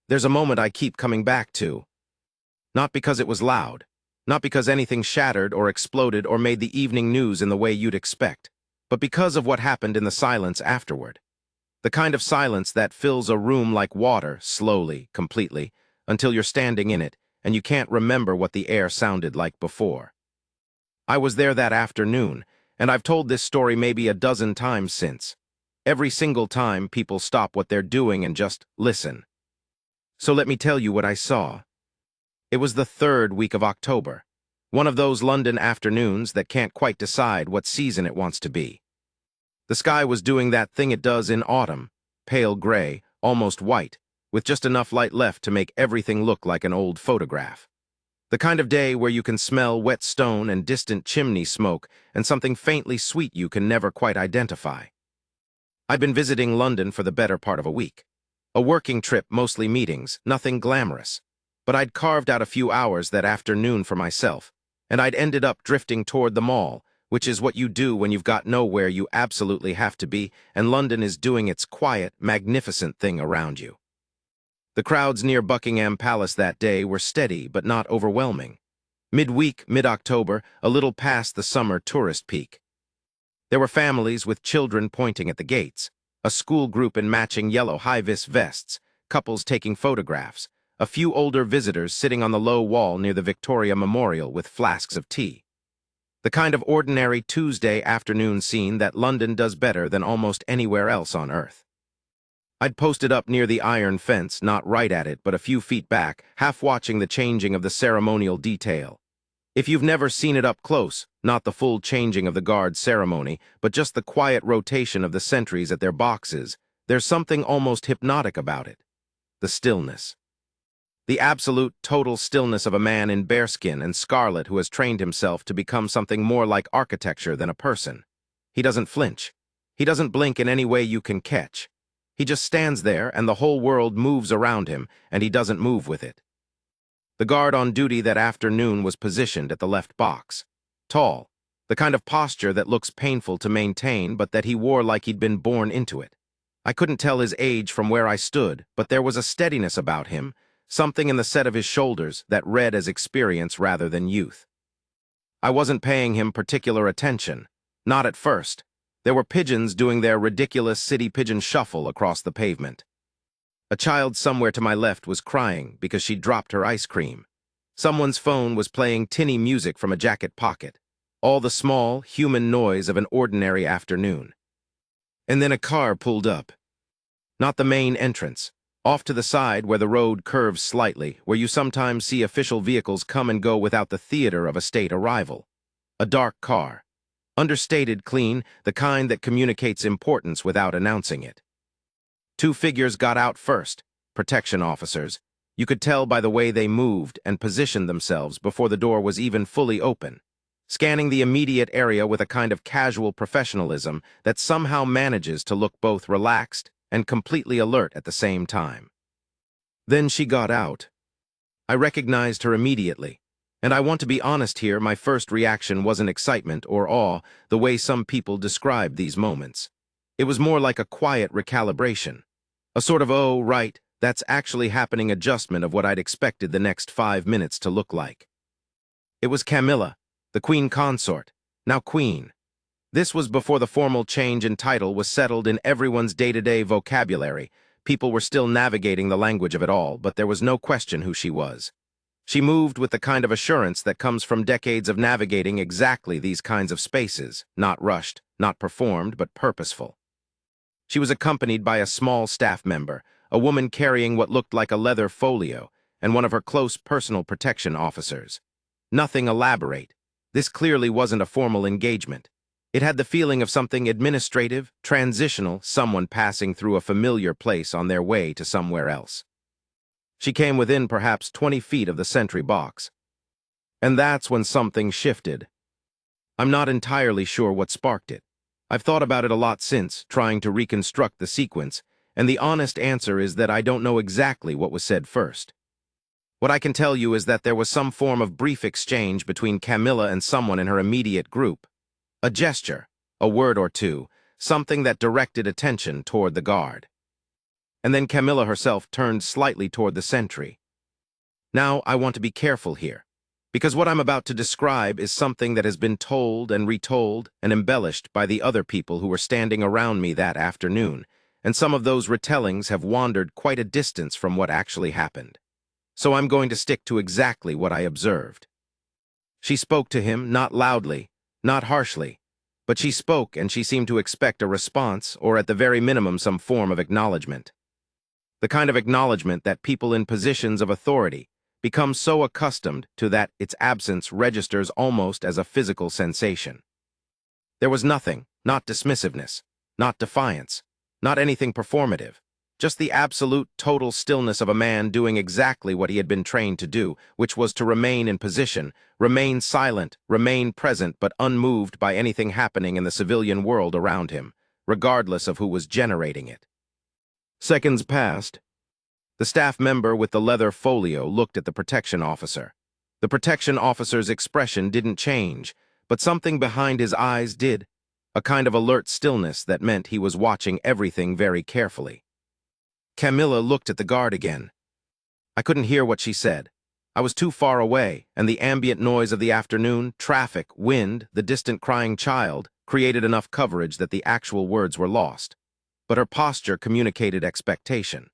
There's a moment I keep coming back to. Not because it was loud, not because anything shattered or exploded or made the evening news in the way you'd expect, but because of what happened in the silence afterward. The kind of silence that fills a room like water, slowly, completely, until you're standing in it, and you can't remember what the air sounded like before. I was there that afternoon, and I've told this story maybe a dozen times since. Every single time, people stop what they're doing and just listen. So let me tell you what I saw. It was the third week of October, one of those London afternoons that can't quite decide what season it wants to be. The sky was doing that thing it does in autumn, pale gray, almost white, with just enough light left to make everything look like an old photograph. The kind of day where you can smell wet stone and distant chimney smoke and something faintly sweet you can never quite identify. I'd been visiting London for the better part of a week. A working trip, mostly meetings, nothing glamorous. But I'd carved out a few hours that afternoon for myself, and I'd ended up drifting toward the Mall, which is what you do when you've got nowhere you absolutely have to be, and London is doing its quiet, magnificent thing around you. The crowds near Buckingham Palace that day were steady but not overwhelming. Midweek, mid-October, a little past the summer tourist peak. There were families with children pointing at the gates, a school group in matching yellow high-vis vests, couples taking photographs, a few older visitors sitting on the low wall near the Victoria Memorial with flasks of tea. The kind of ordinary Tuesday afternoon scene that London does better than almost anywhere else on Earth. I'd posted up near the iron fence, not right at it, but a few feet back, half watching the changing of the ceremonial detail. If you've never seen it up close, not the full changing of the guard ceremony, but just the quiet rotation of the sentries at their boxes, there's something almost hypnotic about it. The stillness. The absolute, total stillness of a man in bearskin and scarlet who has trained himself to become something more like architecture than a person. He doesn't flinch. He doesn't blink in any way you can catch. He just stands there, and the whole world moves around him, and he doesn't move with it. The guard on duty that afternoon was positioned at the left box. Tall, the kind of posture that looks painful to maintain, but that he wore like he'd been born into it. I couldn't tell his age from where I stood, but there was a steadiness about him, something in the set of his shoulders that read as experience rather than youth. I wasn't paying him particular attention. Not at first. There were pigeons doing their ridiculous city pigeon shuffle across the pavement. A child somewhere to my left was crying because she dropped her ice cream. Someone's phone was playing tinny music from a jacket pocket. All the small, human noise of an ordinary afternoon. And then a car pulled up. Not the main entrance. Off to the side where the road curves slightly, where you sometimes see official vehicles come and go without the theater of a state arrival. A dark car. Understated clean, the kind that communicates importance without announcing it. Two figures got out first, protection officers. You could tell by the way they moved and positioned themselves before the door was even fully open, scanning the immediate area with a kind of casual professionalism that somehow manages to look both relaxed and completely alert at the same time. Then she got out. I recognized her immediately, and I want to be honest here, my first reaction wasn't excitement or awe, the way some people describe these moments. It was more like a quiet recalibration, a sort of, oh, right, that's actually happening adjustment of what I'd expected the next 5 minutes to look like. It was Camilla, the Queen Consort, now Queen. This was before the formal change in title was settled in everyone's day-to-day vocabulary. People were still navigating the language of it all, but there was no question who she was. She moved with the kind of assurance that comes from decades of navigating exactly these kinds of spaces, not rushed, not performed, but purposeful. She was accompanied by a small staff member, a woman carrying what looked like a leather folio, and one of her close personal protection officers. Nothing elaborate. This clearly wasn't a formal engagement. It had the feeling of something administrative, transitional, someone passing through a familiar place on their way to somewhere else. She came within perhaps 20 feet of the sentry box. And that's when something shifted. I'm not entirely sure what sparked it. I've thought about it a lot since, trying to reconstruct the sequence, and the honest answer is that I don't know exactly what was said first. What I can tell you is that there was some form of brief exchange between Camilla and someone in her immediate group. A gesture, a word or two, something that directed attention toward the guard. And then Camilla herself turned slightly toward the sentry. Now I want to be careful here, because what I'm about to describe is something that has been told and retold and embellished by the other people who were standing around me that afternoon, and some of those retellings have wandered quite a distance from what actually happened. So I'm going to stick to exactly what I observed. She spoke to him, not loudly, not harshly, but she spoke and she seemed to expect a response, or at the very minimum some form of acknowledgement. The kind of acknowledgement that people in positions of authority become so accustomed to that its absence registers almost as a physical sensation. There was nothing, not dismissiveness, not defiance, not anything performative, just the absolute total stillness of a man doing exactly what he had been trained to do, which was to remain in position, remain silent, remain present but unmoved by anything happening in the civilian world around him, regardless of who was generating it. Seconds passed. The staff member with the leather folio looked at the protection officer. The protection officer's expression didn't change, but something behind his eyes did, a kind of alert stillness that meant he was watching everything very carefully. Camilla looked at the guard again. I couldn't hear what she said. I was too far away, and the ambient noise of the afternoon, traffic, wind, the distant crying child, created enough coverage that the actual words were lost. But her posture communicated expectation.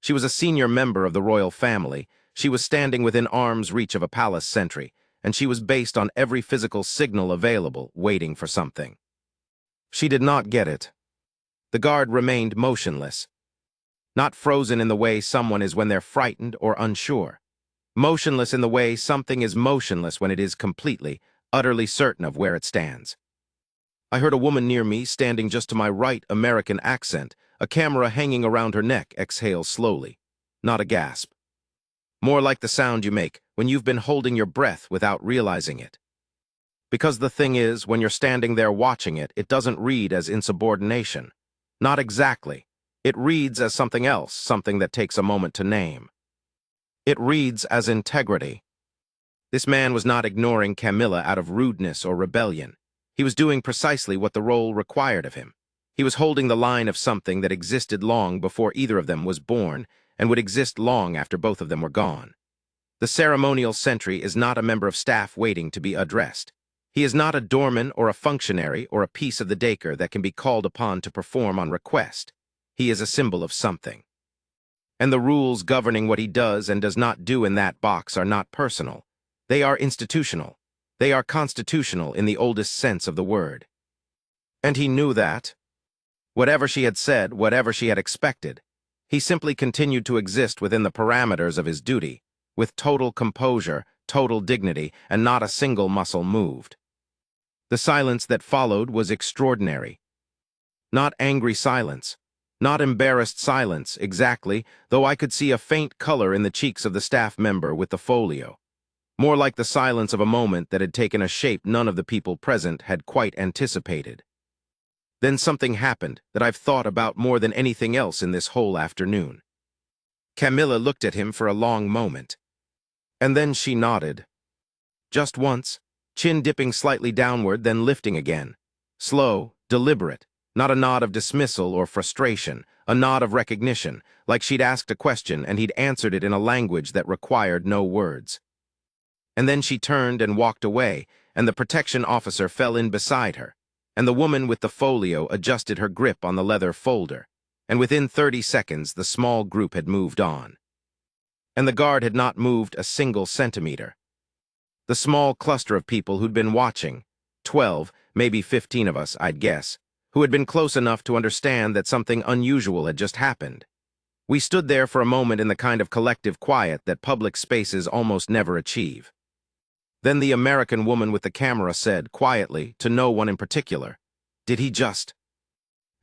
She was a senior member of the royal family, she was standing within arm's reach of a palace sentry, and she was based on every physical signal available, waiting for something. She did not get it. The guard remained motionless. Not frozen in the way someone is when they're frightened or unsure. Motionless in the way something is motionless when it is completely, utterly certain of where it stands. I heard a woman near me, standing just to my right, American accent, a camera hanging around her neck, exhale slowly. Not a gasp. More like the sound you make when you've been holding your breath without realizing it. Because the thing is, when you're standing there watching it, it doesn't read as insubordination. Not exactly. It reads as something else, something that takes a moment to name. It reads as integrity. This man was not ignoring Camilla out of rudeness or rebellion. He was doing precisely what the role required of him. He was holding the line of something that existed long before either of them was born and would exist long after both of them were gone. The ceremonial sentry is not a member of staff waiting to be addressed. He is not a doorman or a functionary or a piece of the dacre that can be called upon to perform on request. He is a symbol of something. And the rules governing what he does and does not do in that box are not personal. They are institutional. They are constitutional in the oldest sense of the word. And he knew that. Whatever she had said, whatever she had expected, he simply continued to exist within the parameters of his duty, with total composure, total dignity, and not a single muscle moved. The silence that followed was extraordinary. Not angry silence. Not embarrassed silence, exactly, though I could see a faint color in the cheeks of the staff member with the folio. More like the silence of a moment that had taken a shape none of the people present had quite anticipated. Then something happened that I've thought about more than anything else in this whole afternoon. Camilla looked at him for a long moment. And then she nodded. Just once, chin dipping slightly downward, then lifting again. Slow, deliberate. Not a nod of dismissal or frustration, a nod of recognition, like she'd asked a question and he'd answered it in a language that required no words. And then she turned and walked away, and the protection officer fell in beside her, and the woman with the folio adjusted her grip on the leather folder, and within 30 seconds the small group had moved on. And the guard had not moved a single centimeter. The small cluster of people who'd been watching, 12, maybe 15 of us, I'd guess, who had been close enough to understand that something unusual had just happened. We stood there for a moment in the kind of collective quiet that public spaces almost never achieve. Then the American woman with the camera said, quietly, to no one in particular, "Did he just?"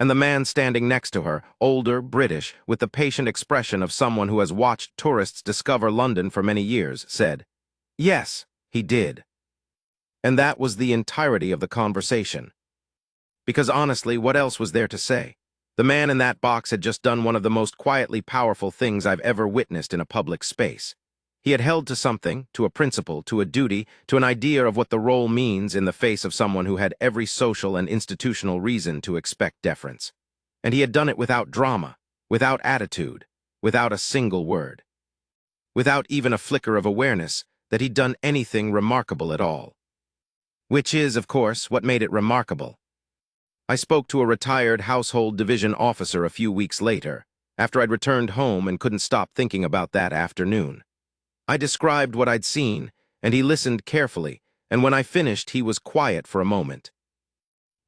And the man standing next to her, older, British, with the patient expression of someone who has watched tourists discover London for many years, said, "Yes, he did." And that was the entirety of the conversation. Because honestly, what else was there to say? The man in that box had just done one of the most quietly powerful things I've ever witnessed in a public space. He had held to something, to a principle, to a duty, to an idea of what the role means in the face of someone who had every social and institutional reason to expect deference. And he had done it without drama, without attitude, without a single word, without even a flicker of awareness that he'd done anything remarkable at all. Which is, of course, what made it remarkable. I spoke to a retired household division officer a few weeks later, after I'd returned home and couldn't stop thinking about that afternoon. I described what I'd seen, and he listened carefully, and when I finished, he was quiet for a moment.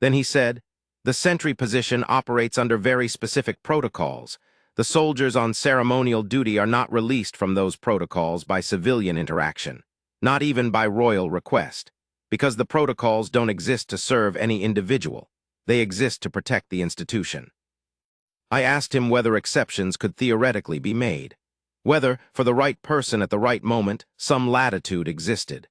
Then he said, "The sentry position operates under very specific protocols. The soldiers on ceremonial duty are not released from those protocols by civilian interaction, not even by royal request, because the protocols don't exist to serve any individual. They exist to protect the institution." I asked him whether exceptions could theoretically be made, whether, for the right person at the right moment, some latitude existed.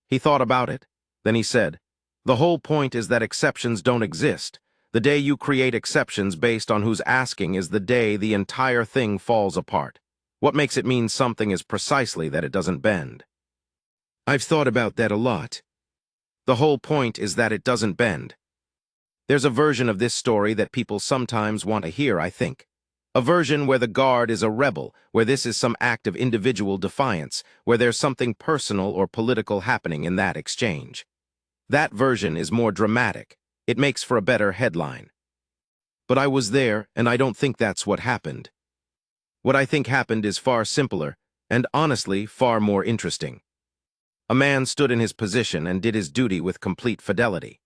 He thought about it, then he said, "The whole point is that exceptions don't exist. The day you create exceptions based on who's asking is the day the entire thing falls apart. What makes it mean something is precisely that it doesn't bend." I've thought about that a lot. The whole point is that it doesn't bend. There's a version of this story that people sometimes want to hear, I think. A version where the guard is a rebel, where this is some act of individual defiance, where there's something personal or political happening in that exchange. That version is more dramatic. It makes for a better headline. But I was there, and I don't think that's what happened. What I think happened is far simpler, and honestly, far more interesting. A man stood in his position and did his duty with complete fidelity.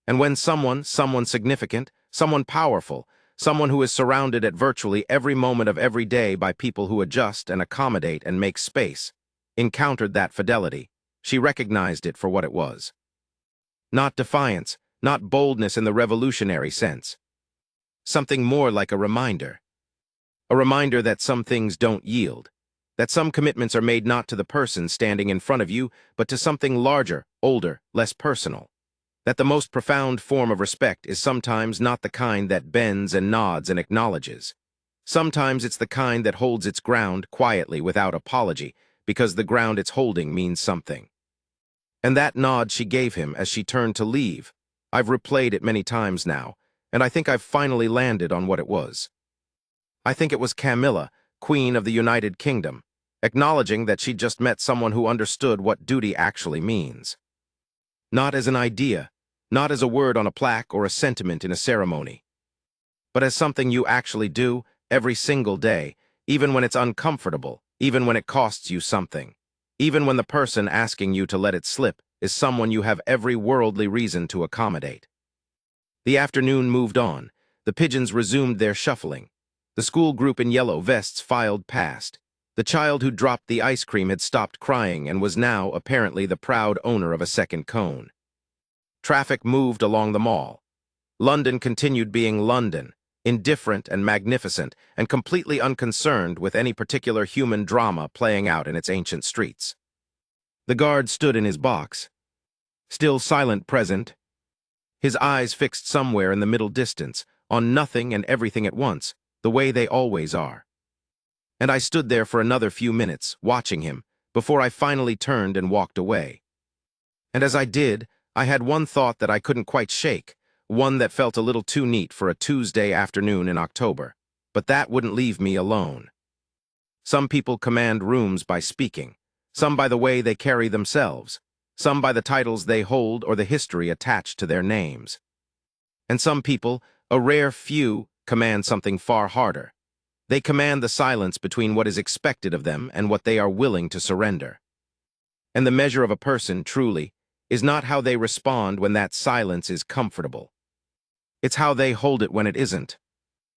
And when someone significant, someone powerful, someone who is surrounded at virtually every moment of every day by people who adjust and accommodate and make space, encountered that fidelity, she recognized it for what it was. Not defiance, not boldness in the revolutionary sense. Something more like a reminder. A reminder that some things don't yield, that some commitments are made not to the person standing in front of you, but to something larger, older, less personal. That the most profound form of respect is sometimes not the kind that bends and nods and acknowledges. Sometimes it's the kind that holds its ground quietly without apology, because the ground it's holding means something. And that nod she gave him as she turned to leave, I've replayed it many times now, and I think I've finally landed on what it was. I think it was Camilla, Queen of the United Kingdom, acknowledging that she'd just met someone who understood what duty actually means. Not as an idea, not as a word on a plaque or a sentiment in a ceremony, but as something you actually do every single day, even when it's uncomfortable, even when it costs you something, even when the person asking you to let it slip is someone you have every worldly reason to accommodate. The afternoon moved on. The pigeons resumed their shuffling. The school group in yellow vests filed past. The child who dropped the ice cream had stopped crying and was now, apparently, the proud owner of a second cone. Traffic moved along the mall. London continued being London, indifferent and magnificent, and completely unconcerned with any particular human drama playing out in its ancient streets. The guard stood in his box, still silent present, his eyes fixed somewhere in the middle distance, on nothing and everything at once, the way they always are. And I stood there for another few minutes, watching him, before I finally turned and walked away. And as I did, I had one thought that I couldn't quite shake, one that felt a little too neat for a Tuesday afternoon in October, but that wouldn't leave me alone. Some people command rooms by speaking, some by the way they carry themselves, some by the titles they hold or the history attached to their names. And some people, a rare few, command something far harder. They command the silence between what is expected of them and what they are willing to surrender. And the measure of a person, truly, is not how they respond when that silence is comfortable. It's how they hold it when it isn't.